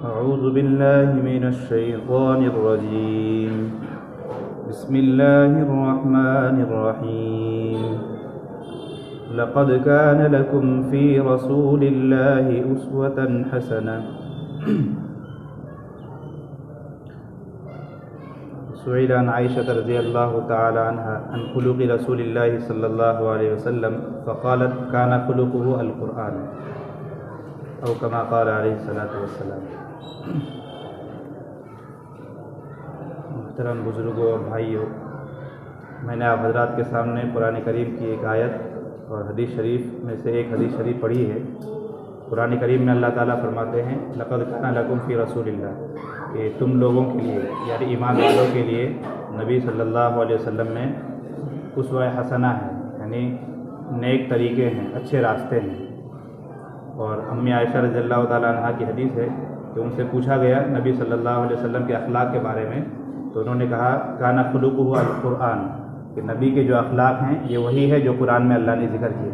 أعوذ بالله من الشيطان الرجيم. بسم الله الرحمن الرحيم. لقد كان لكم في رسول الله أسوة حسنة. سئل عن عائشة رضي الله تعالى عنها عن خلق رسول الله صلى الله عليه وسلم فقالت كان خلقه القرآن أو كما قال عليه الصلاة والسلام. محترم بزرگوں اور بھائیوں، میں نے آپ حضرات کے سامنے قرآن کریم کی ایک آیت اور حدیث شریف میں سے ایک حدیث شریف پڑھی ہے. قرآن کریم میں اللہ تعالیٰ فرماتے ہیں لقد کان لکم فی رسول اللہ، کہ تم لوگوں کے لیے یعنی ایمان والوں کے لیے نبی صلی اللہ علیہ وسلم میں اسوہ حسنہ ہے، یعنی نیک طریقے ہیں، اچھے راستے ہیں. اور امی عائشہ رضی اللہ تعالیٰ عنہ کی حدیث ہے کہ ان سے پوچھا گیا نبی صلی اللہ علیہ وسلم کے اخلاق کے بارے میں، تو انہوں نے کہا کان خلقہ القرآن، کہ نبی کے جو اخلاق ہیں یہ وہی ہے جو قرآن میں اللہ نے ذکر کیا،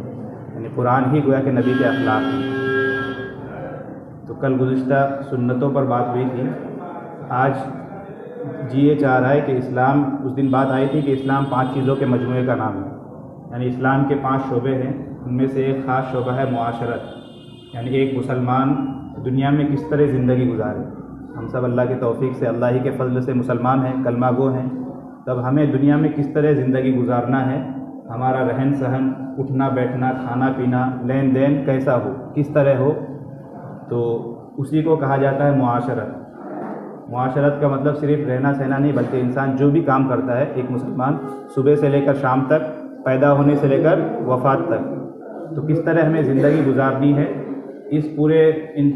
یعنی قرآن ہی گویا کہ نبی کے اخلاق ہیں. تو کل گزشتہ سنتوں پر بات ہوئی تھی. آج یہ چاہ رہا ہے کہ اسلام، اس دن بات آئی تھی کہ اسلام 5 چیزوں کے مجموعے کا نام ہے، یعنی اسلام کے 5 شعبے ہیں. ان میں سے ایک خاص شعبہ ہے معاشرت، یعنی ایک مسلمان دنیا میں کس طرح زندگی گزارے. ہم سب اللہ کی توفیق سے، اللہ ہی کے فضل سے مسلمان ہیں، کلمہ گو ہیں. تب ہمیں دنیا میں کس طرح زندگی گزارنا ہے، ہمارا رہن سہن، اٹھنا بیٹھنا، کھانا پینا، لین دین کیسا ہو، کس طرح ہو، تو اسی کو کہا جاتا ہے معاشرت. معاشرت کا مطلب صرف رہنا سہنا نہیں، بلکہ انسان جو بھی کام کرتا ہے، ایک مسلمان صبح سے لے کر شام تک، پیدا ہونے سے لے کر وفات تک، تو کس طرح ہمیں زندگی گزارنی ہے، اس پورے ان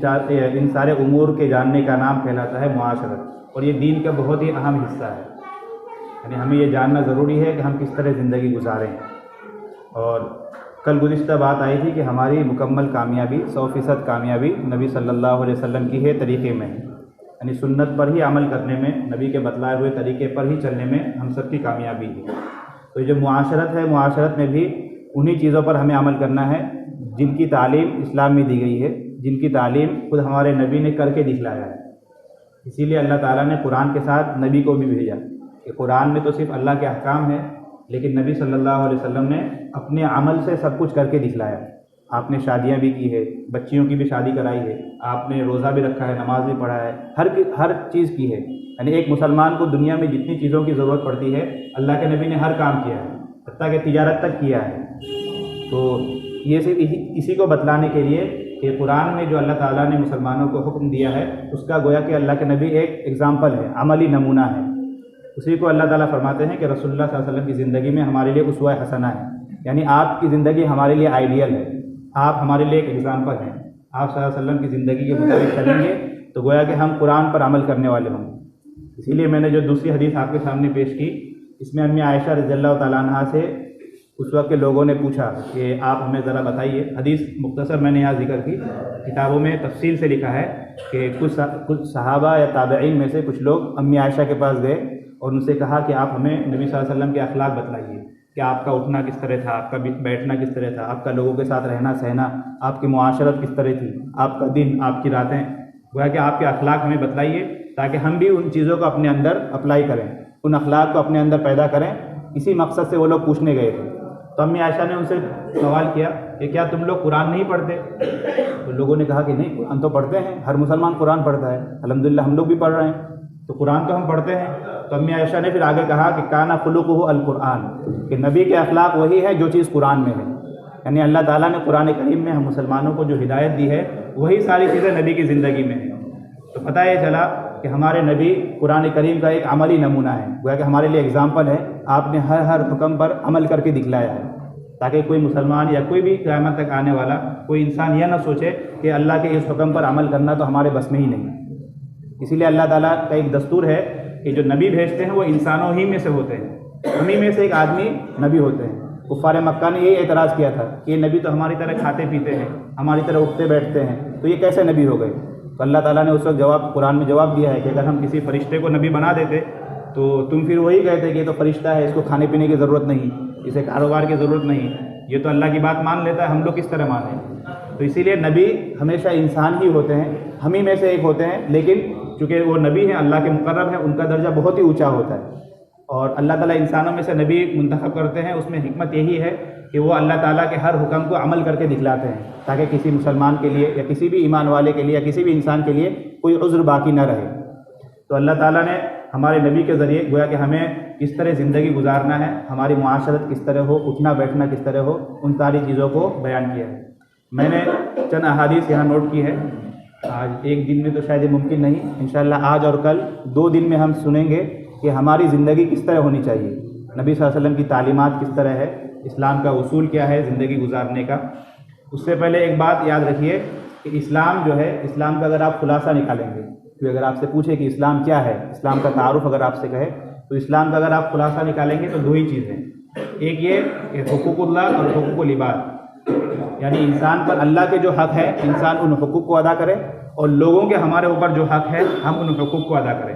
سارے امور کے جاننے کا نام کہلاتا ہے معاشرت. اور یہ دین کا بہت ہی اہم حصہ ہے، یعنی ہمیں یہ جاننا ضروری ہے کہ ہم کس طرح زندگی گزاریں. اور کل گزشتہ بات آئی تھی کہ ہماری مکمل کامیابی، 100% کامیابی نبی صلی اللہ علیہ وسلم کی ہے طریقے میں، یعنی سنت پر ہی عمل کرنے میں، نبی کے بتلائے ہوئے طریقے پر ہی چلنے میں ہم سب کی کامیابی ہے. تو یہ جو معاشرت ہے، معاشرت میں بھی انہی چیزوں پر ہمیں عمل کرنا ہے جن کی تعلیم اسلام میں دی گئی ہے، جن کی تعلیم خود ہمارے نبی نے کر کے دکھلایا ہے. اسی لیے اللہ تعالیٰ نے قرآن کے ساتھ نبی کو بھی بھیجا، کہ قرآن میں تو صرف اللہ کے احکام ہے، لیکن نبی صلی اللہ علیہ وسلم نے اپنے عمل سے سب کچھ کر کے دکھلایا. آپ نے شادیاں بھی کی ہے، بچیوں کی بھی شادی کرائی ہے، آپ نے روزہ بھی رکھا ہے، نماز بھی پڑھا ہے، ہر چیز کی ہے. یعنی ایک مسلمان کو دنیا میں جتنی چیزوں کی ضرورت پڑتی ہے، اللہ کے نبی نے ہر کام کیا ہے، حتیٰ کہ تجارت تک کیا ہے. تو یہ صرف اسی کو بتلانے کے لیے کہ قرآن میں جو اللہ تعالیٰ نے مسلمانوں کو حکم دیا ہے، اس کا گویا کہ اللہ کے نبی ایک ایگزامپل ہے، عملی نمونہ ہے. اسی کو اللہ تعالیٰ فرماتے ہیں کہ رسول اللہ صلی اللہ علیہ وسلم کی زندگی میں ہمارے لیے اسوہ حسنہ ہے، یعنی آپ کی زندگی ہمارے لیے آئیڈیل ہے، آپ ہمارے لیے ایک ایگزامپل ہیں. آپ صلی اللہ علیہ وسلم کی زندگی کے مطابق چلیں گے تو گویا کہ ہم قرآن پر عمل کرنے والے ہوں گے. اسی لیے میں نے جو دوسری حدیث آپ کے سامنے پیش کی، اس میں امی عائشہ رضی اللہ تعالیٰ عنہ سے اس وقت کے لوگوں نے پوچھا کہ آپ ہمیں ذرا بتائیے. حدیث مختصر میں نے یہاں ذکر کی، کتابوں میں تفصیل سے لکھا ہے کہ کچھ صحابہ یا تابعین میں سے کچھ لوگ امی عائشہ کے پاس گئے اور ان سے کہا کہ آپ ہمیں نبی صلی اللہ علیہ وسلم کے اخلاق بتلائیے، کہ آپ کا اٹھنا کس طرح تھا، آپ کا بیٹھنا کس طرح تھا، آپ کا لوگوں کے ساتھ رہنا سہنا، آپ کی معاشرت کس طرح تھی، آپ کا دن، آپ کی راتیں، گویا کہ آپ کے اخلاق ہمیں بتلائیے تاکہ ہم بھی ان چیزوں کو اپنے اندر اپلائی کریں، ان اخلاق کو اپنے اندر پیدا کریں. اسی مقصد سے وہ لوگ پوچھنے گئے تھے. تو امی عائشہ نے ان سے سوال کیا کہ کیا تم لوگ قرآن نہیں پڑھتے؟ تو لوگوں نے کہا کہ نہیں، قرآن تو پڑھتے ہیں، ہر مسلمان قرآن پڑھتا ہے، الحمدللہ ہم لوگ بھی پڑھ رہے ہیں، تو قرآن تو ہم پڑھتے ہیں. تو امی عائشہ نے پھر آگے کہا کہ کانا خلقہ القرآن، کہ نبی کے اخلاق وہی ہے جو چیز قرآن میں ہے. یعنی اللہ تعالیٰ نے قرآن کریم میں ہم مسلمانوں کو جو ہدایت دی ہے، وہی ساری چیزیں نبی کی زندگی میں ہیں. تو پتہ یہ چلا کہ ہمارے نبی قرآن کریم کا ایک عملی نمونہ ہے، گویا کہ ہمارے لیے ایگزامپل ہے. آپ نے ہر حکم پر عمل کر کے دکھلایا ہے، تاکہ کوئی مسلمان یا کوئی بھی قیامت تک آنے والا کوئی انسان یہ نہ سوچے کہ اللہ کے اس حکم پر عمل کرنا تو ہمارے بس میں ہی نہیں. اسی لیے اللہ تعالیٰ کا ایک دستور ہے کہ جو نبی بھیجتے ہیں وہ انسانوں ہی میں سے ہوتے ہیں، ہمیں میں سے ایک آدمی نبی ہوتے ہیں. کفار مکہ نے یہی اعتراض کیا تھا کہ یہ نبی تو ہماری طرح کھاتے پیتے ہیں، ہماری طرح اٹھتے بیٹھتے ہیں، تو یہ کیسے نبی ہو گئے؟ تو اللہ تعالیٰ نے اس وقت قرآن میں جواب دیا ہے کہ اگر ہم کسی فرشتے کو نبی بنا دیتے تو تم پھر وہی کہتے کہ یہ تو فرشتہ ہے، اس کو کھانے پینے کی ضرورت نہیں، اسے کاروبار کی ضرورت نہیں، یہ تو اللہ کی بات مان لیتا ہے، ہم لوگ کس طرح مانیں؟ تو اسی لیے نبی ہمیشہ انسان ہی ہوتے ہیں، ہم ہی میں سے ایک ہوتے ہیں، لیکن چونکہ وہ نبی ہیں، اللہ کے مقرب ہیں، ان کا درجہ بہت ہی اونچا ہوتا ہے، اور اللہ تعالیٰ انسانوں میں سے نبی منتخب کرتے ہیں۔ اس میں حکمت یہی ہے کہ وہ اللہ تعالیٰ کے ہر حکم کو عمل کر کے دکھلاتے ہیں، تاکہ کسی مسلمان کے لیے یا کسی بھی ایمان والے کے لیے یا کسی بھی انسان کے لیے کوئی عذر باقی نہ رہے۔ تو اللہ تعالیٰ نے ہمارے نبی کے ذریعے گویا کہ ہمیں کس طرح زندگی گزارنا ہے، ہماری معاشرت کس طرح ہو، اٹھنا بیٹھنا کس طرح ہو، ان ساری چیزوں کو بیان کیا ہے۔ میں نے چند احادیث یہاں نوٹ کی ہے۔ آج ایک دن میں تو شاید یہ ممکن نہیں، انشاءاللہ آج اور کل 2 دن میں ہم سنیں گے کہ ہماری زندگی کس طرح ہونی چاہیے، نبی صلی اللہ علیہ وسلم کی تعلیمات کس طرح ہے، اسلام کا اصول کیا ہے زندگی گزارنے کا۔ اس سے پہلے ایک بات یاد رکھیے کہ اسلام جو ہے، اسلام کا اگر آپ خلاصہ نکالیں گے، کہ اگر آپ سے پوچھے کہ اسلام کیا ہے، اسلام کا تعارف اگر آپ سے کہے تو اسلام کا اگر آپ خلاصہ نکالیں گے تو 2 ہی چیزیں، ایک یہ کہ حقوق اللہ اور حقوق العباد، یعنی انسان پر اللہ کے جو حق ہے انسان ان حقوق کو ادا کرے، اور لوگوں کے ہمارے اوپر جو حق ہے ہم ان حقوق کو ادا کریں۔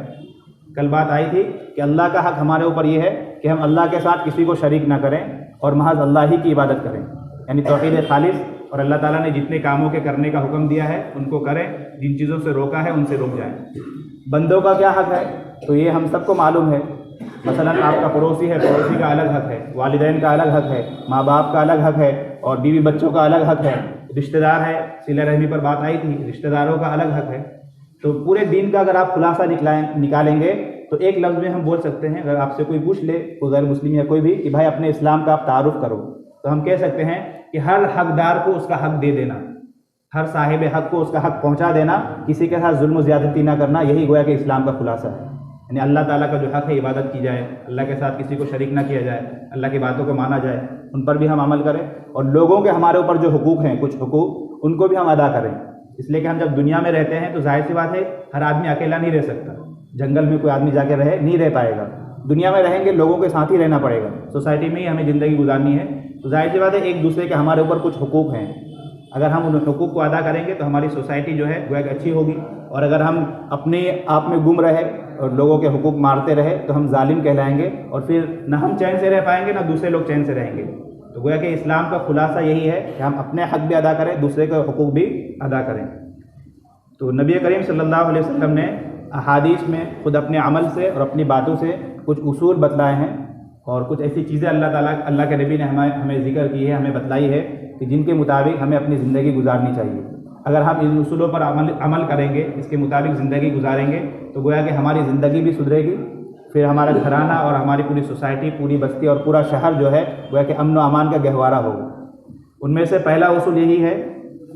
کل بات آئی تھی کہ اللہ کا حق ہمارے اوپر یہ ہے کہ ہم اللہ کے ساتھ کسی کو شریک نہ کریں اور محض اللہ ہی کی عبادت کریں، یعنی توحید خالص، اور اللہ تعالیٰ نے جتنے کاموں کے کرنے کا حکم دیا ہے ان کو کریں، جن چیزوں سے روکا ہے ان سے رک جائیں۔ بندوں کا کیا حق ہے تو یہ ہم سب کو معلوم ہے، مثلا آپ کا پڑوسی ہے، پڑوسی کا الگ حق ہے، والدین کا الگ حق ہے، ماں باپ کا الگ حق ہے، اور بیوی بچوں کا الگ حق ہے، رشتہ دار ہے، صلہ رحمی پر بات آئی تھی، رشتہ داروں کا الگ حق ہے۔ تو پورے دین کا اگر آپ خلاصہ نکالیں گے تو ایک لفظ میں ہم بول سکتے ہیں، اگر آپ سے کوئی پوچھ لے، کوئی غیر مسلم یا کوئی بھی، کہ بھائی اپنے اسلام کا آپ تعارف کرو، تو ہم کہہ سکتے ہیں کہ ہر حقدار کو اس کا حق دے دینا، ہر صاحب حق کو اس کا حق پہنچا دینا، کسی کے ساتھ ظلم و زیادتی نہ کرنا، یہی گویا کہ اسلام کا خلاصہ ہے۔ یعنی اللہ تعالیٰ کا جو حق ہے عبادت کی جائے، اللہ کے ساتھ کسی کو شریک نہ کیا جائے، اللہ کی باتوں کو مانا جائے، ان پر بھی ہم عمل کریں، اور لوگوں کے ہمارے اوپر جو حقوق ہیں، کچھ حقوق، ان کو بھی ہم ادا کریں۔ اس لیے کہ ہم جب دنیا میں رہتے ہیں تو ظاہر سی بات ہے ہر آدمی اکیلا نہیں رہ سکتا، جنگل میں کوئی آدمی جا کے نہیں رہ پائے گا، دنیا میں رہیں گے لوگوں کے ساتھ ہی رہنا پڑے گا، سوسائٹی میں ہی ہمیں زندگی گزارنی ہے۔ تو ظاہر سی بات ہے ایک دوسرے کے ہمارے اوپر کچھ حقوق ہیں، اگر ہم ان حقوق کو ادا کریں گے تو ہماری سوسائٹی جو ہے گویا کہ اچھی ہوگی، اور اگر ہم اپنے آپ میں گم رہے اور لوگوں کے حقوق مارتے رہے تو ہم ظالم کہلائیں گے، اور پھر نہ ہم چین سے رہ پائیں گے نہ دوسرے لوگ چین سے رہیں گے۔ تو گویا کہ اسلام کا خلاصہ یہی ہے کہ ہم اپنے حق بھی ادا کریں، دوسرے کے حقوق بھی ادا کریں۔ تو نبی کریم صلی اللہ علیہ وسلم نے احادیث میں خود اپنے عمل سے اور اپنی باتوں سے کچھ اصول بتلائے ہیں، اور کچھ ایسی چیزیں اللہ کے نبی نے ہمیں ذکر کی ہے، ہمیں بتلائی ہے کہ جن کے مطابق ہمیں اپنی زندگی گزارنی چاہیے۔ اگر ہم ان اصولوں پر عمل کریں گے، اس کے مطابق زندگی گزاریں گے، تو گویا کہ ہماری زندگی بھی سدھرے گی، پھر ہمارا گھرانہ اور ہماری پوری سوسائٹی، پوری بستی اور پورا شہر جو ہے گویا کہ امن و امان کا گہوارہ ہوگا۔ ان میں سے پہلا اصول یہی ہے،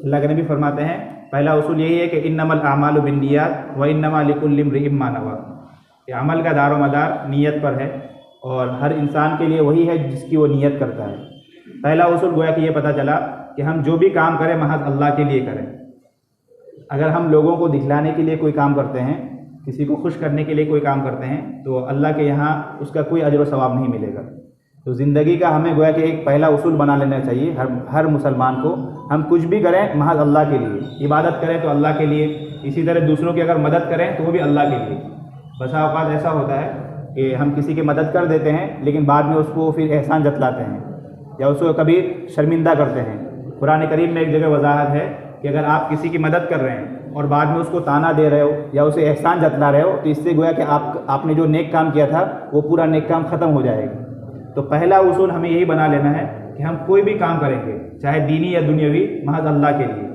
اللہ کے نبی فرماتے ہیں پہلا اصول یہی ہے کہ انما الاعمال بالنیات وانما لکل امرئ ما نوی، کہ عمل کا دار و مدار نیت پر ہے، اور ہر انسان کے لیے وہی ہے جس کی وہ نیت کرتا ہے۔ پہلا اصول گویا کہ یہ پتہ چلا کہ ہم جو بھی کام کریں محض اللہ کے لیے کریں۔ اگر ہم لوگوں کو دکھلانے کے لیے کوئی کام کرتے ہیں، کسی کو خوش کرنے کے لیے کوئی کام کرتے ہیں، تو اللہ کے یہاں اس کا کوئی اجر و ثواب نہیں ملے گا۔ تو زندگی کا ہمیں گویا کہ ایک پہلا اصول بنا لینا چاہیے ہر مسلمان کو، ہم کچھ بھی کریں محض اللہ کے لیے، عبادت کریں تو اللہ کے لیے، اسی طرح دوسروں کی اگر مدد کریں تو وہ بھی اللہ کے لیے۔ بسا اوقات ایسا ہوتا ہے کہ ہم کسی کی مدد کر دیتے ہیں لیکن بعد میں اس کو پھر احسان جتلاتے ہیں یا اس کو کبھی شرمندہ کرتے ہیں۔ قرآن کریم میں ایک جگہ وضاحت ہے کہ اگر آپ کسی کی مدد کر رہے ہیں اور بعد میں اس کو تانا دے رہے ہو یا اسے احسان جتلا رہے ہو تو اس سے گویا کہ آپ نے جو نیک کام کیا تھا وہ پورا نیک کام ختم ہو جائے گا۔ تو پہلا اصول ہمیں یہی بنا لینا ہے کہ ہم کوئی بھی کام کریں گے چاہے دینی یا دنیاوی محض اللہ کے لیے،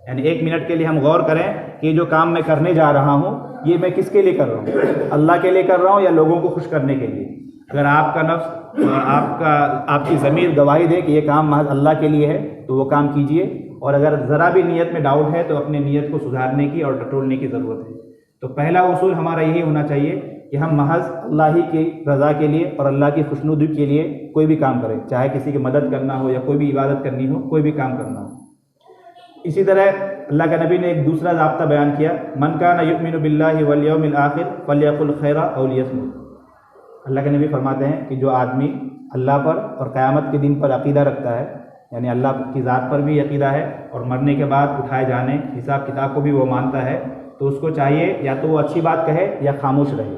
یعنی 1 منٹ کے لیے ہم غور کریں کہ یہ جو کام میں کرنے جا رہا ہوں یہ میں کس کے لیے کر رہا ہوں، اللہ کے لیے کر رہا ہوں یا لوگوں کو خوش کرنے کے لیے۔ اگر آپ کا نفس اور آپ کی ضمیر گواہی دے کہ یہ کام محض اللہ کے لیے ہے تو وہ کام کیجئے، اور اگر ذرا بھی نیت میں ڈاؤٹ ہے تو اپنے نیت کو سدھارنے کی اور ٹٹولنے کی ضرورت ہے۔ تو پہلا اصول ہمارا یہی ہونا چاہیے کہ ہم محض اللہ ہی کی رضا کے لیے اور اللہ کی خوشنودی کے لیے کوئی بھی کام کریں، چاہے کسی کی مدد کرنا ہو یا کوئی بھی عبادت کرنی ہو، کوئی بھی کام کرنا ہو۔ اسی طرح اللہ کے نبی نے ایک دوسرا ضابطہ بیان کیا، من کان یؤمن باللہ والیوم الآخر فلیقل خیرا او لیصمت۔ اللہ کے نبی فرماتے ہیں کہ جو آدمی اللہ پر اور قیامت کے دن پر عقیدہ رکھتا ہے، یعنی اللہ کی ذات پر بھی عقیدہ ہے اور مرنے کے بعد اٹھائے جانے حساب کتاب کو بھی وہ مانتا ہے، تو اس کو چاہیے یا تو وہ اچھی بات کہے یا خاموش رہے۔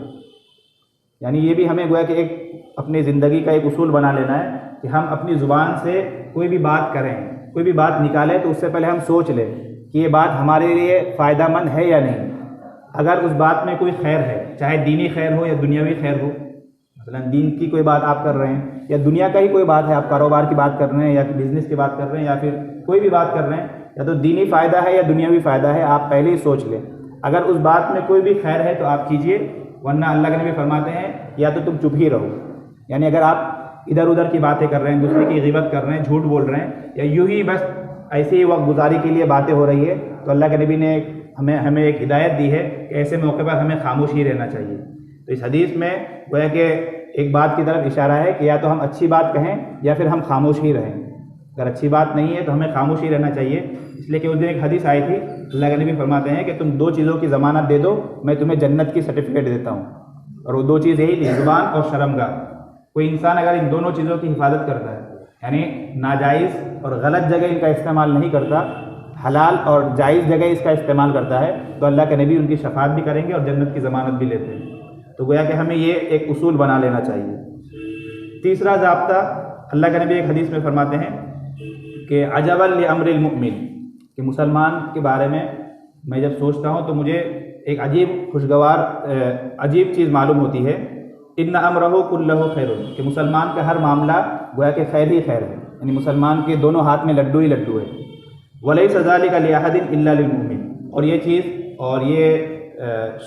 یعنی یہ بھی ہمیں گویا کہ ایک اپنی زندگی کا ایک اصول بنا لینا ہے کہ ہم اپنی زبان سے کوئی بھی بات کریں، کوئی بھی بات نکالیں تو اس سے پہلے ہم سوچ لیں کہ یہ بات ہمارے لیے فائدہ مند ہے یا نہیں. اگر اس بات میں کوئی خیر ہے، چاہے دینی خیر ہو یا دنیاوی خیر ہو، مثلا دین کی کوئی بات آپ کر رہے ہیں یا دنیا کا ہی کوئی بات ہے، آپ کاروبار کی بات کر رہے ہیں یا بزنس کی بات کر رہے ہیں یا پھر کوئی بھی بات کر رہے ہیں، یا تو دینی فائدہ ہے یا دنیاوی فائدہ ہے، آپ پہلے ہی سوچ لیں. اگر اس بات میں کوئی بھی خیر ہے تو آپ کیجئے، ورنہ اللہ کے نبی فرماتے ہیں یا تو تم چپ ہی رہو. یعنی اگر آپ ادھر ادھر کی باتیں کر رہے ہیں، دوسرے کی غیبت کر رہے ہیں، جھوٹ بول رہے ہیں، یا یوں ہی بس ایسے ہی وقت گزاری کے لیے باتیں ہو رہی ہے، تو اللہ کے نبی نے ہمیں ایک ہدایت دی ہے کہ ایسے موقع پر ہمیں خاموش ہی رہنا چاہیے. تو اس حدیث میں گویا کہ ایک بات کی طرف اشارہ ہے کہ یا تو ہم اچھی بات کہیں یا پھر ہم خاموش ہی رہیں. اگر اچھی بات نہیں ہے تو ہمیں خاموش ہی رہنا چاہیے، اس لیے کہ اس دن ایک حدیث آئی تھی، اللہ کے نبی فرماتے ہیں کہ تم 2 چیزوں کی ضمانت دے دو، میں تمہیں جنت کی سرٹیفکیٹ دیتا ہوں. اور وہ 2 چیز یہی تھی، زبان اور شرمگاہ. کوئی انسان اگر ان دونوں چیزوں کی حفاظت کرتا ہے، یعنی ناجائز اور غلط جگہ ان کا استعمال نہیں کرتا، حلال اور جائز جگہ اس کا استعمال کرتا ہے، تو اللہ کے نبی ان کی شفاعت بھی کریں گے اور جنت کی ضمانت بھی لیتے ہیں. تو گویا کہ ہمیں یہ ایک اصول بنا لینا چاہیے. تیسرا ضابطہ، اللہ کے نبی ایک حدیث میں فرماتے ہیں کہ عجبا لامر المؤمن، کہ مسلمان کے بارے میں جب سوچتا ہوں تو مجھے ایک عجیب چیز معلوم ہوتی ہے. ان امرہ کلہ خیر، کہ مسلمان کا ہر معاملہ گویا کہ خیر ہی خیر ہے، یعنی مسلمان کے دونوں ہاتھ میں لڈو ہی لڈو ہے. ولیس ذلک لأحد الا للمؤمن، اور یہ چیز اور یہ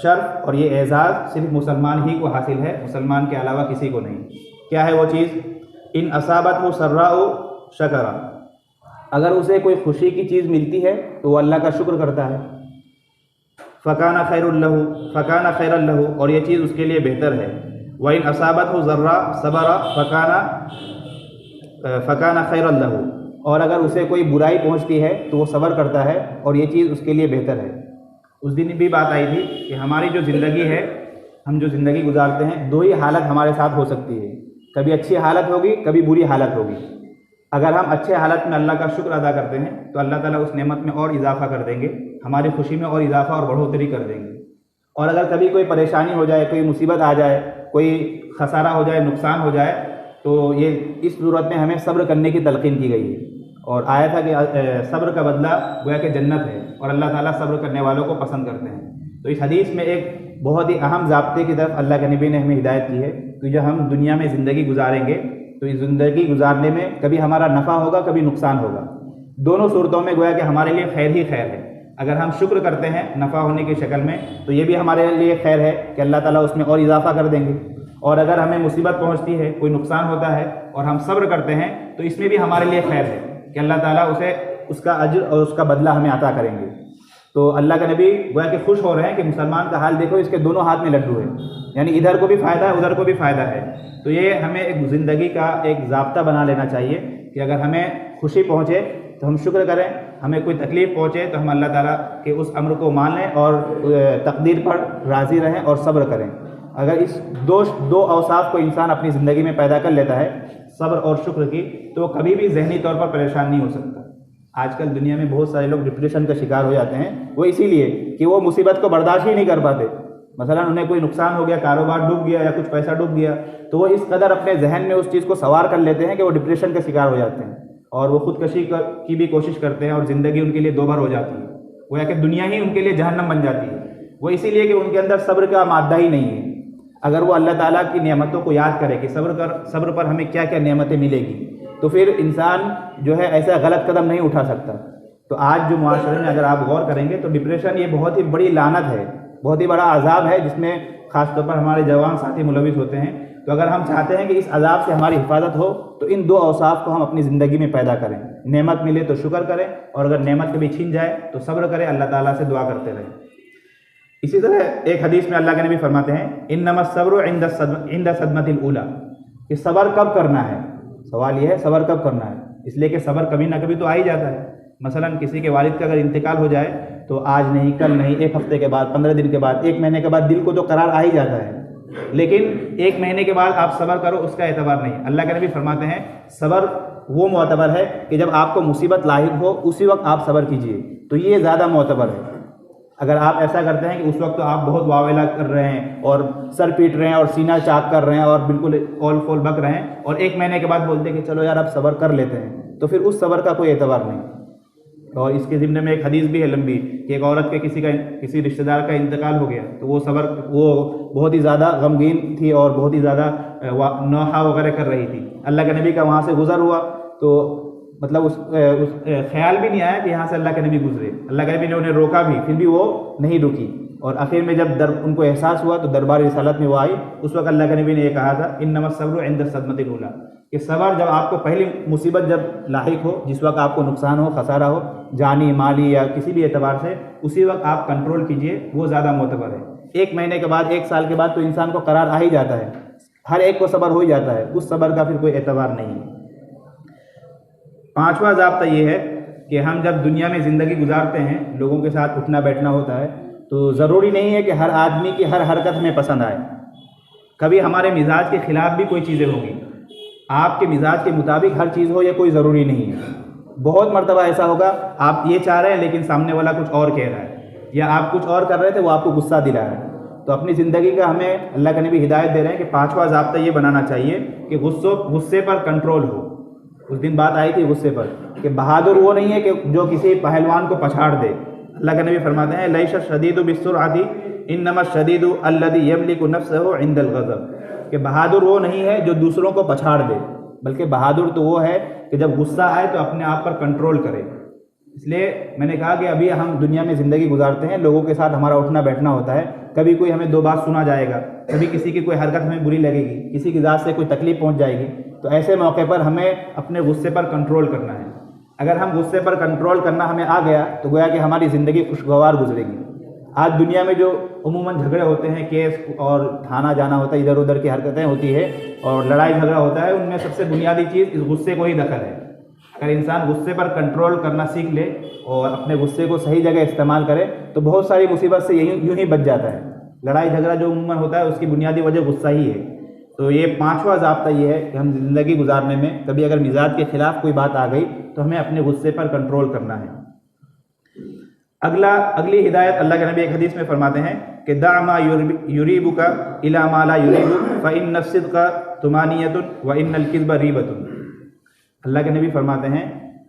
شرف اور یہ اعزاز صرف مسلمان ہی کو حاصل ہے، مسلمان کے علاوہ کسی کو نہیں. کیا ہے وہ چیز؟ ان اصابتہ سراء شکر، اگر اسے کوئی خوشی کی چیز ملتی ہے تو وہ اللہ کا شکر کرتا ہے. فکان خیر لہ، اور یہ چیز اس کے لیے بہتر ہے. وَإِنْ أَصَابَتْهُ ضَرًّا صَبَرَ فَكَانَ خَيْرًا لَهُ، اور اگر اسے کوئی برائی پہنچتی ہے تو وہ صبر کرتا ہے اور یہ چیز اس کے لیے بہتر ہے. اس دن بھی بات آئی تھی کہ ہماری جو زندگی ہے، ہم جو زندگی گزارتے ہیں، 2 ہی حالت ہمارے ساتھ ہو سکتی ہے. کبھی اچھی حالت ہوگی، کبھی بری حالت ہوگی. اگر ہم اچھے حالت میں اللہ کا شکر ادا کرتے ہیں تو اللہ تعالیٰ اس نعمت میں اور اضافہ کر دیں گے، ہماری خوشی میں اور اضافہ اور بڑھوتری کر دیں گے. اور اگر کبھی کوئی پریشانی ہو جائے، کوئی مصیبت آ جائے، کوئی خسارہ ہو جائے، نقصان ہو جائے، تو یہ اس صورت میں ہمیں صبر کرنے کی تلقین کی گئی ہے. اور آیا تھا کہ صبر کا بدلہ گویا کہ جنت ہے، اور اللہ تعالیٰ صبر کرنے والوں کو پسند کرتے ہیں. تو اس حدیث میں ایک بہت ہی اہم ضابطے کی طرف اللہ کے نبی نے ہمیں ہدایت کی ہے کہ جب ہم دنیا میں زندگی گزاریں گے تو اس زندگی گزارنے میں کبھی ہمارا نفع ہوگا، کبھی نقصان ہوگا. دونوں صورتوں میں گویا کہ ہمارے لیے خیر ہی خیر ہے. اگر ہم شکر کرتے ہیں نفع ہونے کی شکل میں تو یہ بھی ہمارے لیے خیر ہے کہ اللہ تعالیٰ اس میں اور اضافہ کر دیں گے. اور اگر ہمیں مصیبت پہنچتی ہے، کوئی نقصان ہوتا ہے اور ہم صبر کرتے ہیں تو اس میں بھی ہمارے لیے خیر ہے کہ اللہ تعالیٰ اسے اس کا اجر اور اس کا بدلہ ہمیں عطا کریں گے. تو اللہ کے نبی گویا کہ خوش ہو رہے ہیں کہ مسلمان کا حال دیکھو، اس کے دونوں ہاتھ میں لڈو ہے، یعنی ادھر کو بھی فائدہ ہے، ادھر کو بھی فائدہ ہے. تو یہ ہمیں ایک زندگی کا ایک ضابطہ بنا لینا چاہیے کہ اگر ہمیں خوشی پہنچے تو ہم شکر کریں، ہمیں کوئی تکلیف پہنچے تو ہم اللہ تعالیٰ کے اس امر کو مان لیں اور تقدیر پر راضی رہیں اور صبر کریں. اگر اس دو اوصاف کو انسان اپنی زندگی میں پیدا کر لیتا ہے، صبر اور شکر کی، تو وہ کبھی بھی ذہنی طور پر پریشان نہیں ہو سکتا. آج کل دنیا میں بہت سارے لوگ ڈپریشن کا شکار ہو جاتے ہیں، وہ اسی لیے کہ وہ مصیبت کو برداشت ہی نہیں کر پاتے. مثلا انہیں کوئی نقصان ہو گیا، کاروبار ڈوب گیا یا کچھ پیسہ ڈوب گیا، تو وہ اس قدر اپنے ذہن میں اس چیز کو سوار کر لیتے ہیں کہ وہ ڈپریشن کا شکار ہو جاتے ہیں اور وہ خودکشی کی بھی کوشش کرتے ہیں اور زندگی ان کے لیے 2 بار ہو جاتی ہے. وہ کہ دنیا ہی ان کے لیے جہنم بن جاتی ہے. وہ اسی لیے کہ ان کے اندر صبر کا مادہ ہی نہیں ہے. اگر وہ اللہ تعالیٰ کی نعمتوں کو یاد کرے کہ صبر پر ہمیں کیا کیا نعمتیں ملے گی، تو پھر انسان جو ہے ایسا غلط قدم نہیں اٹھا سکتا. تو آج جو معاشرے میں اگر آپ غور کریں گے تو ڈپریشن یہ بہت ہی بڑی لعنت ہے، بہت ہی بڑا عذاب ہے جس میں خاص طور پر ہمارے جوان ساتھی ملوث ہوتے ہیں. تو اگر ہم چاہتے ہیں کہ اس عذاب سے ہماری حفاظت ہو تو ان 2 اوصاف کو ہم اپنی زندگی میں پیدا کریں. نعمت ملے تو شکر کریں، اور اگر نعمت کبھی چھن جائے تو صبر کریں، اللہ تعالیٰ سے دعا کرتے رہیں. اسی طرح ایک حدیث میں اللہ کے نبی فرماتے ہیں انما الصبر عند الصدمۃ الاولی، کہ صبر کب کرنا ہے. سوال یہ ہے صبر کب کرنا ہے، اس لیے کہ صبر کبھی نہ کبھی تو آ ہی جاتا ہے. مثلا کسی کے والد کا اگر انتقال ہو جائے تو آج نہیں، کل نہیں، 1 ہفتے کے بعد، 15 دن کے بعد، 1 مہینے کے بعد دل کو تو قرار آ ہی جاتا ہے. لیکن 1 مہینے کے بعد آپ صبر کرو، اس کا اعتبار نہیں. اللہ کے نبی فرماتے ہیں صبر وہ معتبر ہے کہ جب آپ کو مصیبت لاحق ہو اسی وقت آپ صبر کیجئے، تو یہ زیادہ معتبر ہے. اگر آپ ایسا کرتے ہیں کہ اس وقت تو آپ بہت واویلا کر رہے ہیں اور سر پیٹ رہے ہیں اور سینہ چاک کر رہے ہیں اور بالکل اول فول بک رہے ہیں، اور 1 مہینے کے بعد بولتے ہیں کہ چلو یار اب صبر کر لیتے ہیں، تو پھر اس صبر کا کوئی اعتبار نہیں. اور اس کے ضمن میں ایک حدیث بھی ہے لمبی کہ ایک عورت کے کسی رشتہ دار کا انتقال ہو گیا تو وہ بہت ہی زیادہ غمگین تھی اور بہت ہی زیادہ نوحہ وغیرہ کر رہی تھی. اللہ کے نبی کا وہاں سے گزر ہوا تو مطلب اس خیال بھی نہیں آیا کہ یہاں سے اللہ کے نبی گزرے. اللہ کے نبی نے انہیں روکا بھی, پھر بھی وہ نہیں رکی, اور آخر میں جب ان کو احساس ہوا تو دربار رسالت میں وہ آئی. اس وقت اللہ کے نبی نے یہ کہا تھا انما الصبر عند الصدمۃ الاولیٰ, کہ صبر جب آپ کو پہلی مصیبت جب لاحق ہو, جس وقت آپ کو نقصان ہو, خسارہ ہو, جانی مالی یا کسی بھی اعتبار سے, اسی وقت آپ کنٹرول کیجئے, وہ زیادہ معتبر ہے. 1 مہینے کے بعد 1 سال کے بعد تو انسان کو قرار آ ہی جاتا ہے, ہر ایک کو صبر ہو ہی جاتا ہے, اس صبر کا پھر کوئی اعتبار نہیں ہے. 5واں ضابطہ یہ ہے کہ ہم جب دنیا میں زندگی گزارتے ہیں, لوگوں کے ساتھ اٹھنا بیٹھنا ہوتا ہے, تو ضروری نہیں ہے کہ ہر آدمی کی ہر حرکت ہمیں پسند آئے. کبھی ہمارے مزاج کے خلاف بھی کوئی چیزیں ہوں گی. آپ کے مزاج کے مطابق ہر چیز ہو یہ کوئی ضروری نہیں ہے. بہت مرتبہ ایسا ہوگا آپ یہ چاہ رہے ہیں لیکن سامنے والا کچھ اور کہہ رہا ہے, یا آپ کچھ اور کر رہے تھے وہ آپ کو غصہ دلا رہا ہے. تو اپنی زندگی کا ہمیں اللہ کے نبی ہدایت دے رہے ہیں کہ 5واں ضابطہ یہ بنانا چاہیے کہ غصے پر کنٹرول ہو. اس دن بات آئی تھی غصے پر, کہ بہادر وہ نہیں ہے کہ جو کسی پہلوان کو پچھاڑ دے. اللہ کے نبی فرماتے ہیں لیس الشدید بالسرعۃ انما الشدید الذی یملک نفسہ عند الغضب, کہ بہادر وہ نہیں ہے جو دوسروں کو پچھاڑ دے, بلکہ بہادر تو وہ ہے کہ جب غصہ آئے تو اپنے آپ پر کنٹرول کرے. اس لیے میں نے کہا کہ ابھی ہم دنیا میں زندگی گزارتے ہیں, لوگوں کے ساتھ ہمارا اٹھنا بیٹھنا ہوتا ہے. کبھی کوئی ہمیں 2 بات سنا جائے گا, کبھی کسی کی کوئی حرکت ہمیں بری لگے گی, کسی کی ذات سے کوئی تکلیف پہنچ جائے گی. تو ایسے موقع پر ہمیں اپنے غصے پر کنٹرول کرنا ہے. اگر ہم غصے پر کنٹرول کرنا ہمیں آ گیا تو گویا کہ ہماری زندگی خوشگوار گزرے گی. آج دنیا میں جو عموماً جھگڑے ہوتے ہیں, کیس اور تھانہ جانا ہوتا ہے, ادھر ادھر کی حرکتیں ہوتی ہے اور لڑائی جھگڑا ہوتا ہے, ان میں سب سے بنیادی چیز اس غصے کو ہی دخل ہے. اگر انسان غصے پر کنٹرول کرنا سیکھ لے اور اپنے غصے کو صحیح جگہ استعمال کرے تو بہت ساری مصیبت سے یوں ہی بچ جاتا ہے. لڑائی جھگڑا جو عموماً ہوتا ہے اس کی بنیادی وجہ غصہ ہی ہے. تو یہ 5واں ضابطہ یہ ہے کہ ہم زندگی گزارنے میں کبھی اگر مزاج کے خلاف کوئی بات آ گئی تو ہمیں اپنے غصے پر کنٹرول کرنا ہے. اگلی ہدایت اللہ کے نبی ایک حدیث میں فرماتے ہیں کہ دع ما یریبک الی ما لا یریبک فإن الصدق طمانینۃ وإن الکذب ریبۃ. اللہ کے نبی فرماتے ہیں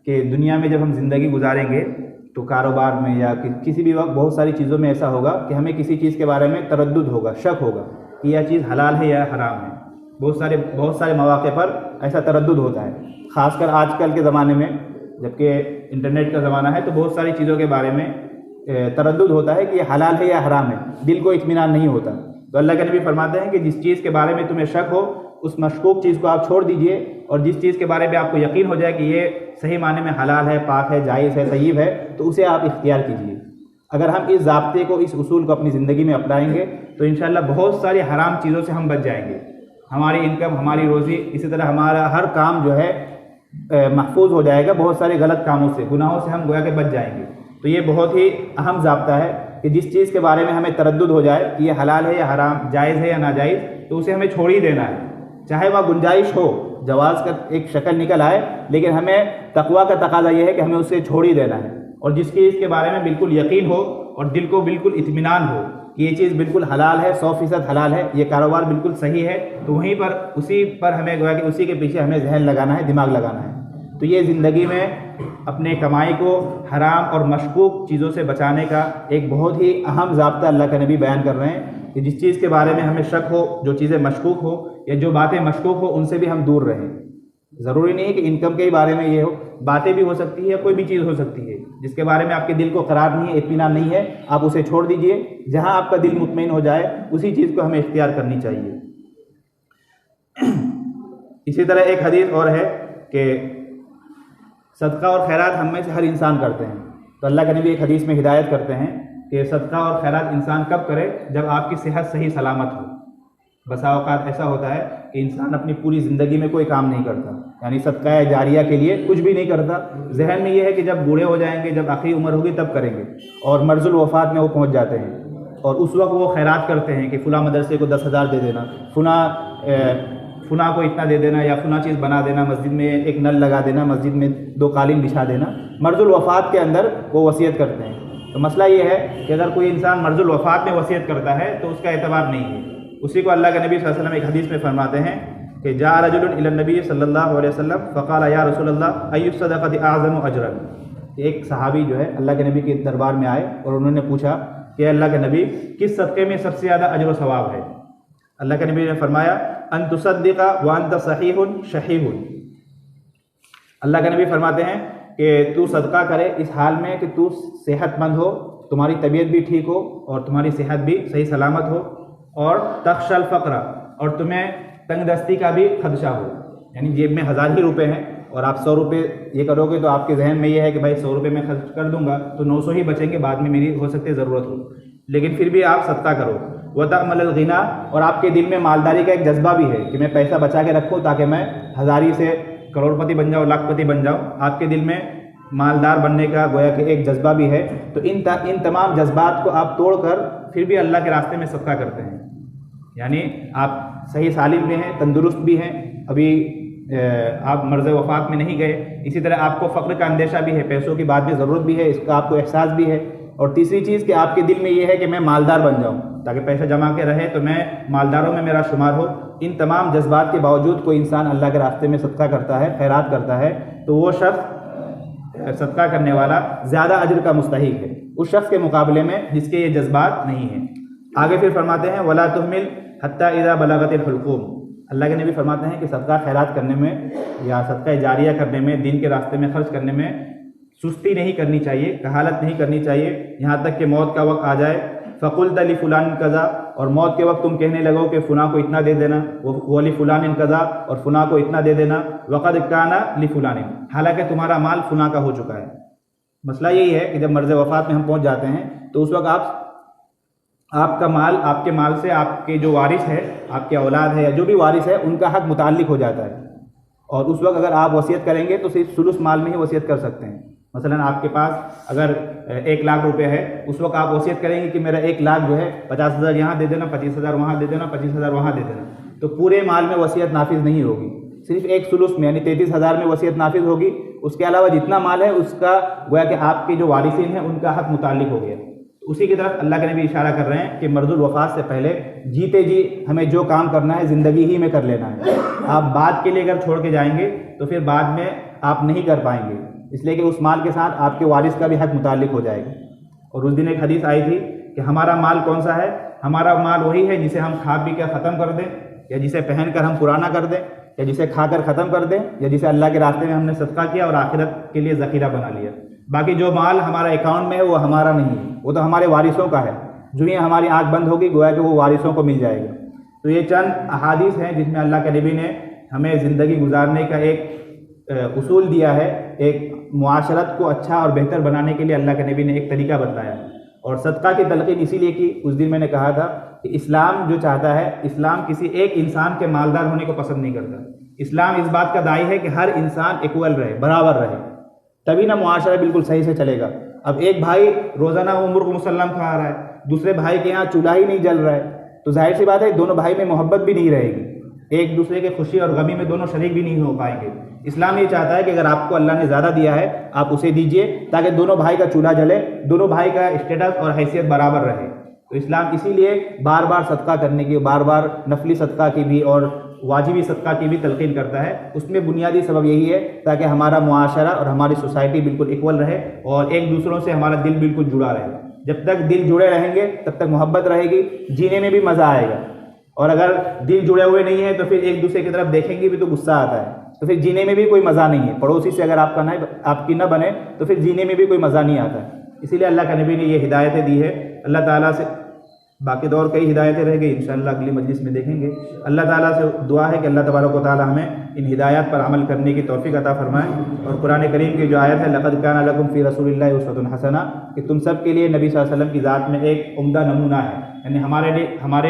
کہ دنیا میں جب ہم زندگی گزاریں گے تو کاروبار میں یا کسی بھی وقت بہت ساری چیزوں میں ایسا ہوگا کہ ہمیں کسی چیز کے بارے میں تردد ہوگا, شک ہوگا کہ یہ چیز حلال ہے یا حرام ہے. بہت سارے مواقع پر ایسا تردد ہوتا ہے, خاص کر آج کل کے زمانے میں جبکہ انٹرنیٹ کا زمانہ ہے تو بہت ساری چیزوں کے بارے میں تردد ہوتا ہے کہ یہ حلال ہے یا حرام ہے, دل کو اطمینان نہیں ہوتا. تو اللہ کے نبی فرماتے ہیں کہ جس چیز کے بارے میں تمہیں شک ہو اس مشکوک چیز کو آپ چھوڑ دیجئے, اور جس چیز کے بارے میں آپ کو یقین ہو جائے کہ یہ صحیح معنی میں حلال ہے, پاک ہے, جائز ہے, طیب ہے, تو اسے آپ اختیار کیجئے. اگر ہم اس ضابطے کو, اس اصول کو اپنی زندگی میں اپنائیں گے تو انشاءاللہ بہت ساری حرام چیزوں سے ہم بچ جائیں گے. ہماری انکم, ہماری روزی, اسی طرح ہمارا ہر کام جو ہے محفوظ ہو جائے گا. بہت سارے غلط کاموں سے, گناہوں سے ہم گویا کہ بچ جائیں گے. تو یہ بہت ہی اہم ضابطہ ہے کہ جس چیز کے بارے میں ہمیں تردد ہو جائے کہ یہ حلال ہے یا حرام, جائز ہے یا ناجائز, تو اسے ہمیں چھوڑ ہی دینا ہے. چاہے وہاں گنجائش ہو, جواز کا ایک شکل نکل آئے, لیکن ہمیں تقویٰ کا تقاضا یہ ہے کہ ہمیں اسے چھوڑ ہی دینا ہے. اور جس چیز کے بارے میں بالکل یقین ہو اور دل کو بالکل اطمینان ہو کہ یہ چیز بالکل حلال ہے, 100% حلال ہے, یہ کاروبار بالکل صحیح ہے, تو وہیں پر اسی پر ہمیں گویا کہ اسی کے پیچھے ہمیں ذہن لگانا ہے, دماغ لگانا ہے. تو یہ زندگی میں اپنے کمائی کو حرام اور مشکوک چیزوں سے بچانے کا ایک بہت ہی اہم ضابطہ اللہ کے نبی بیان کر رہے ہیں کہ جس چیز کے بارے میں ہمیں شک ہو, جو چیزیں مشکوک ہو یا جو باتیں مشکوک ہو, ان سے بھی ہم دور رہیں. ضروری نہیں ہے کہ انکم کے بارے میں یہ ہو, باتیں بھی ہو سکتی ہے, کوئی بھی چیز ہو سکتی ہے جس کے بارے میں آپ کے دل کو قرار نہیں ہے, اطمینان نہیں ہے, آپ اسے چھوڑ دیجئے. جہاں آپ کا دل مطمئن ہو جائے اسی چیز کو ہمیں اختیار کرنی چاہیے. اسی طرح ایک حدیث اور ہے کہ صدقہ اور خیرات ہم میں سے ہر انسان کرتے ہیں. تو اللہ کے نبی ایک حدیث میں ہدایت کرتے ہیں کہ صدقہ اور خیرات انسان کب کرے, جب آپ کی صحت صحیح سلامت ہو. بسا اوقات ایسا ہوتا ہے کہ انسان اپنی پوری زندگی میں کوئی کام نہیں کرتا, یعنی صدقہ جاریہ کے لیے کچھ بھی نہیں کرتا. ذہن میں یہ ہے کہ جب بوڑھے ہو جائیں گے, جب آخری عمر ہوگی تب کریں گے, اور مرض الوفات میں وہ پہنچ جاتے ہیں, اور اس وقت وہ خیرات کرتے ہیں کہ فلاں مدرسے کو 10,000 دے دینا, فلاں کو اتنا دے دینا, یا فلاں چیز بنا دینا, مسجد میں ایک نل لگا دینا, مسجد میں 2 قالین بچھا دینا. مرض الوفات کے اندر وہ وصیت کرتے ہیں. تو مسئلہ یہ ہے کہ اگر کوئی انسان مرض الوفات میں وصیت کرتا ہے تو اس کا اعتبار نہیں ہے. اسی کو اللہ کے نبی صلی اللہ علیہ وسلم ایک حدیث میں فرماتے ہیں کہ جاء رجل الی النبی صلی اللہ علیہ وسلم فقال یا رسول اللہ ای الصدقۃ اعظم اجرا, ایک صحابی جو ہے اللہ کے نبی کے دربار میں آئے اور انہوں نے پوچھا کہ اللہ کے نبی کس صدقے میں سب سے زیادہ اجر و ثواب ہے؟ اللہ کے نبی نے فرمایا ان تصدق وانت صحیح شحیح۔ اللہ کے نبی فرماتے ہیں کہ تو صدقہ کرے اس حال میں کہ تو صحت مند ہو، تمہاری طبیعت بھی ٹھیک ہو اور تمہاری صحت بھی صحیح سلامت ہو، اور تخشى الفقر، اور تمہیں تنگ دستی کا بھی خدشہ ہو، یعنی جیب میں 1000 ہی روپے ہیں اور آپ 100 روپے یہ کرو گے تو آپ کے ذہن میں یہ ہے کہ بھائی 100 روپے میں خرچ کر دوں گا تو 900 ہی بچیں گے، بعد میں میری ہو سکتی ہے ضرورت ہو، لیکن پھر بھی آپ صدقہ کرو۔ وتأمل الغنى، اور آپ کے دل میں مالداری کا ایک جذبہ بھی ہے کہ میں پیسہ بچا کے رکھوں تاکہ میں ہزاری سے کروڑ پتی بن جاؤں، لاکھ پتی بن جاؤں، آپ کے دل میں مالدار بننے کا گویا کہ ایک جذبہ بھی ہے، تو ان تمام جذبات کو آپ توڑ کر پھر بھی اللہ کے راستے میں صدقہ کرتے ہیں، یعنی آپ صحیح سالم بھی ہیں، تندرست بھی ہیں، ابھی آپ مرض وفات میں نہیں گئے، اسی طرح آپ کو فقر کا اندیشہ بھی ہے، پیسوں کی بعد میں ضرورت بھی ہے، اس کا آپ کو احساس بھی ہے، اور تیسری چیز کہ آپ کے دل میں یہ ہے کہ میں مالدار بن جاؤں تاکہ پیسہ جمع کے رہے تو میں مالداروں میں میرا شمار ہو۔ ان تمام جذبات کے باوجود کوئی انسان اللہ کے راستے میں صدقہ کرتا ہے، خیرات کرتا ہے، تو وہ شخص صدقہ کرنے والا زیادہ اجر کا مستحق ہے اس شخص کے مقابلے میں جس کے یہ جذبات نہیں ہیں۔ آگے پھر فرماتے ہیں وَلَا تُهْمِلْ حَتَّى إِذَا بَلَغَتِ الْحُلْقُومَ، اللہ کے نبی فرماتے ہیں کہ صدقہ خیرات کرنے میں یا صدقہ جاریہ کرنے میں، دین کے راستے میں خرچ کرنے میں سستی نہیں کرنی چاہیے، کہالت نہیں کرنی چاہیے، یہاں تک کہ موت کا وقت آ جائے فَقُلْتَ لِفُلَانٍ كَذَا، اور موت کے وقت تم کہنے لگو کہ فلاں کو اتنا دے دینا، وَلِفُلَانٍ كَذَا، اور فلاں کو اتنا دے دینا، وَقَدْ كَانَ لِفُلَانٍ، حالانکہ تمہارا مال فلاں کا ہو چکا ہے۔ مسئلہ یہی ہے کہ جب مرض وفات میں ہم پہنچ جاتے ہیں تو اس وقت آپ کا مال، آپ کے مال سے آپ کے جو وارث ہے، آپ کے اولاد ہے یا جو بھی وارث ہے، ان کا حق متعلق ہو جاتا ہے، اور اس وقت اگر آپ وصیت کریں گے تو صرف ثلث مال میں ہی وصیت کر سکتے ہیں۔ مثلا آپ کے پاس اگر 1 لاکھ روپے ہے، اس وقت آپ وصیت کریں گے کہ میرا 1 لاکھ جو ہے 50,000 یہاں دے دینا، 25,000 وہاں دے دینا، 25,000 وہاں دے دینا، تو پورے مال میں وصیت نافذ نہیں ہوگی، صرف ایک ثلث میں یعنی 33,000 میں وصیت نافذ ہوگی۔ اس کے علاوہ جتنا مال ہے اس کا گویا کہ آپ کے جو وارثین ہیں ان کا حق متعلق ہو گیا۔ اسی کی طرف اللہ کے نبی اشارہ کر رہے ہیں کہ مرض الوفات سے پہلے جیتے جی ہمیں جو کام کرنا ہے زندگی ہی میں کر لینا ہے۔ آپ بعد کے لیے اگر چھوڑ کے جائیں گے تو پھر بعد میں آپ نہیں کر پائیں گے، اس لیے کہ اس مال کے ساتھ آپ کے وارث کا بھی حق متعلق ہو جائے گا۔ اور اس دن ایک حدیث آئی تھی کہ ہمارا مال کون سا ہے؟ ہمارا مال وہی ہے جسے ہم کھا پی کر ختم کر دیں، یا جسے پہن کر ہم پرانا کر دیں، یا جسے کھا کر ختم کر دیں، یا جسے اللہ کے راستے میں ہم نے صدقہ کیا اور آخرت کے لیے ذخیرہ بنا لیا۔ باقی جو مال ہمارا اکاؤنٹ میں ہے وہ ہمارا نہیں ہے، وہ تو ہمارے وارثوں کا ہے، جو ہی ہماری آنکھ بند ہوگی گویا کہ وہ وارثوں کو مل جائے گا۔ تو یہ چند احادیث ہیں جس میں اللہ کے نبی نے ہمیں زندگی گزارنے کا ایک اصول دیا ہے، ایک معاشرت کو اچھا اور بہتر بنانے کے لیے اللہ کے نبی نے ایک طریقہ بتایا، اور صدقہ کی تلقین اسی لیے کی، اس دن میں نے کہا تھا کہ اسلام جو چاہتا ہے، اسلام کسی ایک انسان کے مالدار ہونے کو پسند نہیں کرتا، اسلام اس بات کا داعی ہے کہ ہر انسان ایکول رہے، برابر رہے، تبھی نہ معاشرہ بالکل صحیح سے چلے گا۔ اب ایک بھائی روزانہ وہ مرغ مسلم کھا رہا ہے، دوسرے بھائی کے یہاں چولہا ہی نہیں جل رہا ہے، تو ظاہر سی بات ہے دونوں بھائی میں محبت بھی نہیں رہے گی، ایک دوسرے کے خوشی اور غمی میں دونوں شریک بھی نہیں ہو پائیں گے۔ اسلام یہ چاہتا ہے کہ اگر آپ کو اللہ نے زیادہ دیا ہے آپ اسے دیجئے تاکہ دونوں بھائی کا چولہا جلے، دونوں بھائی کا اسٹیٹس اور حیثیت برابر رہے۔ تو اسلام اسی لیے بار بار صدقہ کرنے کی، بار بار نفلی صدقہ کی بھی اور واجبی صدقہ کی بھی تلقین کرتا ہے۔ اس میں بنیادی سبب یہی ہے تاکہ ہمارا معاشرہ اور ہماری سوسائٹی بالکل ایکول رہے اور ایک دوسروں سے ہمارا دل بالکل جڑا رہے۔ جب تک دل جڑے رہیں گے تب تک محبت رہے گی، جینے میں بھی مزہ آئے گا، اور اگر دل جڑے ہوئے نہیں ہیں تو پھر ایک دوسرے کی طرف دیکھیں گے بھی تو غصہ آتا ہے، تو پھر جینے میں بھی کوئی مزہ نہیں ہے۔ پڑوسی سے اگر آپ کی نہ بنے تو پھر جینے میں بھی کوئی مزہ نہیں آتا ہے۔ اسی لیے اللہ کے نبی نے یہ ہدایتیں دی ہے۔ اللہ تعالیٰ سے باقی تو اور کئی ہدایتیں رہ گئی، انشاءاللہ اگلی مجلس میں دیکھیں گے۔ اللہ تعالیٰ سے دعا ہے کہ اللہ تبارک و تعالیٰ ہمیں ان ہدایات پر عمل کرنے کی توفیق عطا فرمائے۔ اور قرآن کریم کی جو آیت ہے لقد کان لکم فی رسول اللہ اسوۃ حسنہ، کہ تم سب کے لیے نبی صلی اللہ علیہ وسلم کی ذات میں ایک عمدہ نمونہ ہے، یعنی ہمارے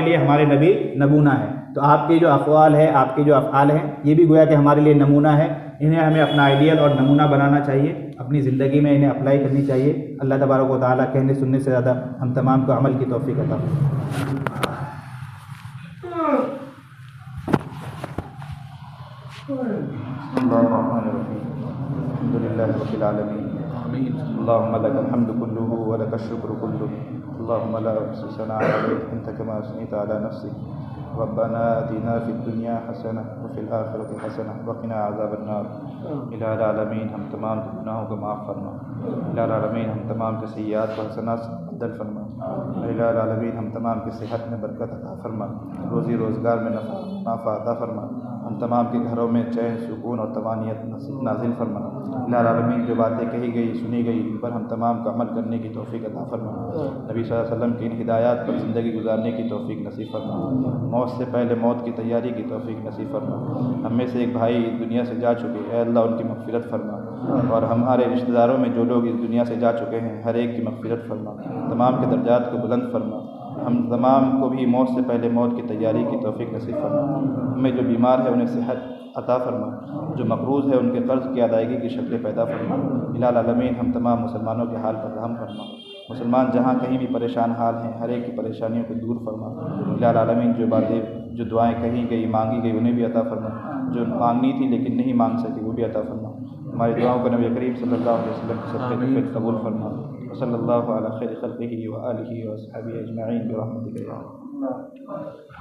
لیے ہمارے نبی نمونہ ہے۔ تو آپ کے جو اقوال ہے، آپ کے جو افعال ہیں، یہ بھی گویا کہ ہمارے لیے نمونہ ہے، انہیں ہمیں اپنا آئیڈیل اور نمونہ بنانا چاہیے، اپنی زندگی میں انہیں اپلائی کرنی چاہیے۔ اللہ تبارک و تعالیٰ کہنے سننے سے زیادہ ہم تمام کو عمل کی توفیق عطا فرمائے۔ بسم اللہ الرحمن الرحیم، الحمد للہ رب العالمین، اللہم لک الحمد کلہ ولک الشکر کلہ، اللہم لا احصی ثناء علیک انت کما اثنیت علی نفسک ربنا آتنا فی الدنیا حسنہ وفی الآخرۃ حسنہ وقنا عذاب النار۔ الہ العالمین ہم تمام کے گناہوں کو معاف فرما، الہ العالمین ہم تمام کے سیئات و حسنات سے بدل فرما، الہ العالمین ہم تمام کی صحت میں برکت عطا فرما، روزی روزگار میں نفع عطا فرما، ہم تمام کے گھروں میں چین سکون اور طمانینت نازل فرما، الہ العالمین جو باتیں کہی گئی سنی گئی ان پر ہم تمام کا عمل کرنے کی توفیق عطا فرما، نبی صلی اللہ علیہ وسلم کی ان ہدایات پر زندگی گزارنے کی توفیق نصیب فرما، موت سے پہلے موت کی تیاری کی توفیق نصیب فرما، ہم میں سے ایک بھائی اس دنیا سے جا چکے، اے اللہ ان کی مغفرت فرما، اور ہمارے رشتہ داروں میں جو لوگ اس دنیا سے جا چکے ہیں ہر ایک کی مغفرت فرما، تمام کے درجات کو بلند فرما، ہم تمام کو بھی موت سے پہلے موت کی تیاری کی توفیق نصیب فرما، ہمیں جو بیمار ہے انہیں صحت عطا فرما، جو مقروض ہے ان کے قرض کی ادائیگی کی شکل پیدا فرما، الہ العالمین ہم تمام مسلمانوں کے حال پر رحم فرما، مسلمان جہاں کہیں بھی پریشان حال ہیں ہر ایک کی پریشانیوں کو دور فرما، الہ العالمین جو دعائیں کہی گئی مانگی گئی انہیں بھی عطا فرما، جو مانگنی تھی لیکن نہیں مانگ سکی وہ بھی عطا فرما، ہماری دعاؤں کو نبی کریم صلی اللہ علیہ وسلم کے صدقے میں قبول فرما، وصلی اللہ علی خیر خلقہ وآلہ وصحبہ اجمعین برحمتک یا اللہ۔